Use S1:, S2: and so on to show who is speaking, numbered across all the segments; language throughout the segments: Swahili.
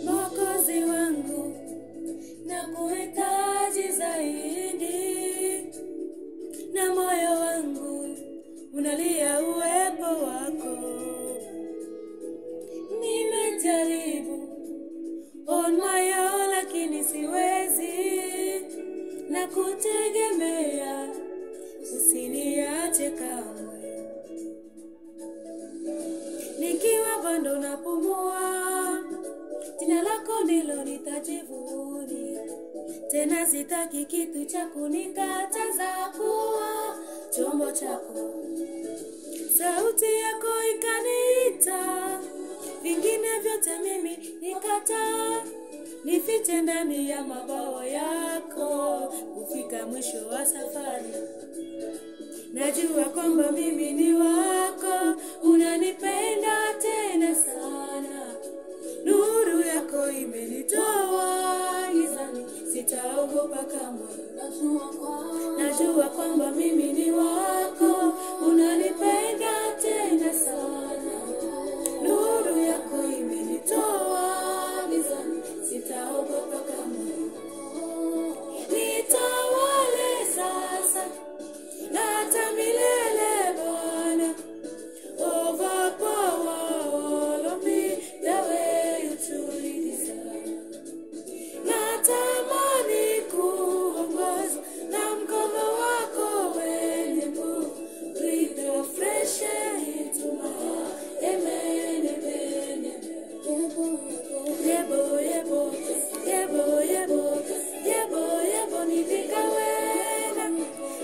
S1: Mwokozi wangu, nakuhitaji zaidi, na moyo wangu unalia uwepo wako. Nimejaribu on my own lakini siwezi, na kutegemea usiniache kamwe. Nikiwa bado napumua, jina lako ndilo nitajivuni. Tena sitaki kitu cha kunikataza kuwa chombo chako. Sauti yako ikaniita, vingine vyote mimi nikataa. Nifiche ndani ya mabawa yako, kufika mwisho wa safari. Najua kwamba mimi ni wako, unanipenda tena sana. Nuru yako imenitoa gizani, sitaogopa kamwe. Najua kwamba mimi ni wako, unanipenda tena sana. Nuru yako imenitoa gizani, sitaogopa kamwe. Nitawale sasa na hata milele Bwana. Overpower all of me the way you truly desire. Natamani kuongozwa na mkono wako wenye nguvu. Breathe the fresh air into my heart. Amen, amen, amen. Yebo, yebo, yebo, yebo, yebo, yebo, nifika wena.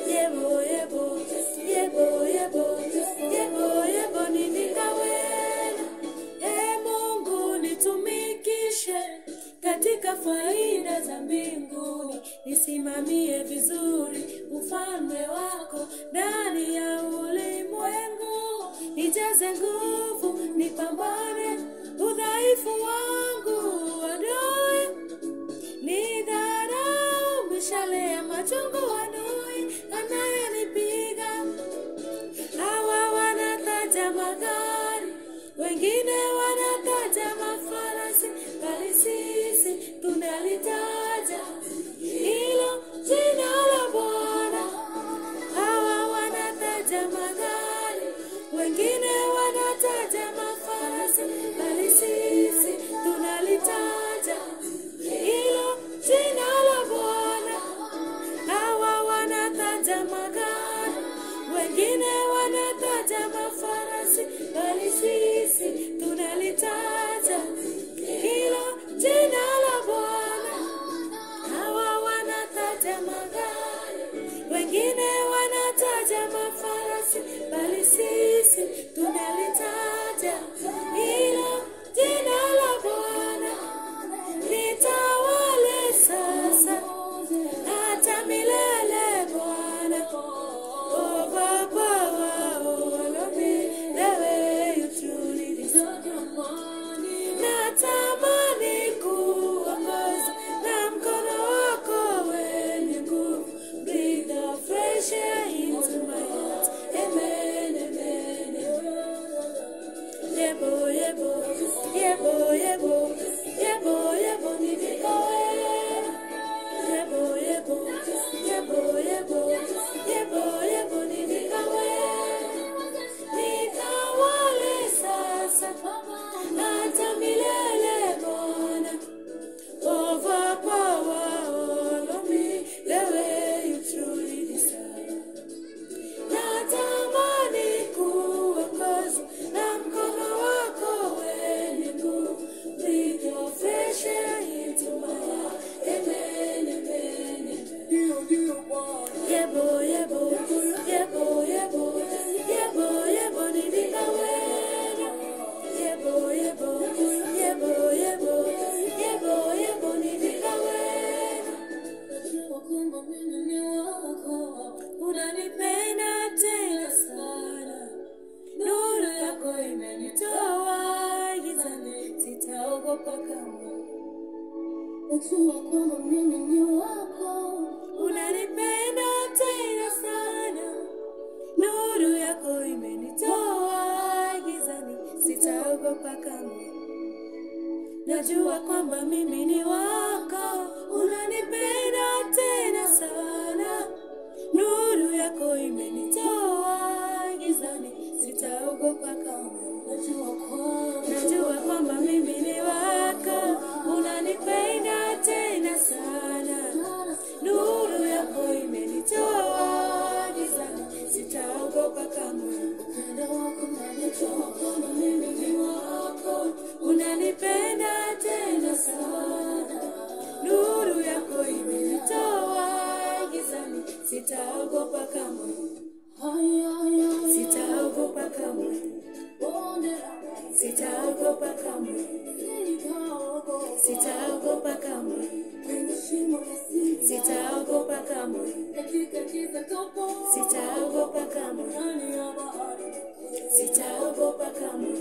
S1: Yebo, yebo, yebo, yebo, yebo, yebo, nifika wena. Mungu nitumikishe katika faida za mbinguni. Nisimamie vizuri ufalme wako ndani ya ulimwengu. Nijaze nguvu, nipambane udhaifu wangu adui. Nidharau mishale ya machungu adui anayenipiga. Hawa wanataja magari, wengine wanataja mafarasi, bali sisi tunalitaja hilo jina la Bwana. Hawa wanataja magari, wengine wanataja mafarasi, bali sisi tunalitaja hilo jina la Bwana. Hawa wanataja magari, wengine wanataja mafarasi, bali sisi tunalitaja hilo jina la Bwana. Hawa sitaogopa kamwe. Najua kwamba mimi ni wako, unanipenda tena sana. Nuru yako imenitoa gizani, sitaogopa kamwe. Najua kwamba mimi ni wako, unanipenda tena sana. Nuru yako imenitoa gizani, sitaogopa kamwe. Najua kwamba mimi ni wako, unanipenda tena sana. Nuru yako imenitoa gizani, sitaogopa kamwe. Najua kwamba mimi ni wako, unanipenda tena sana. Nuru yako imenitoa gizani, sitaogopa kamwe. Sitaogopa kamwe. Sitaogopa kamwe. Sitaogopa kamwe. Sitaogopa kamwe. Sitaogopa kamwe. Sitaogopa kamwe.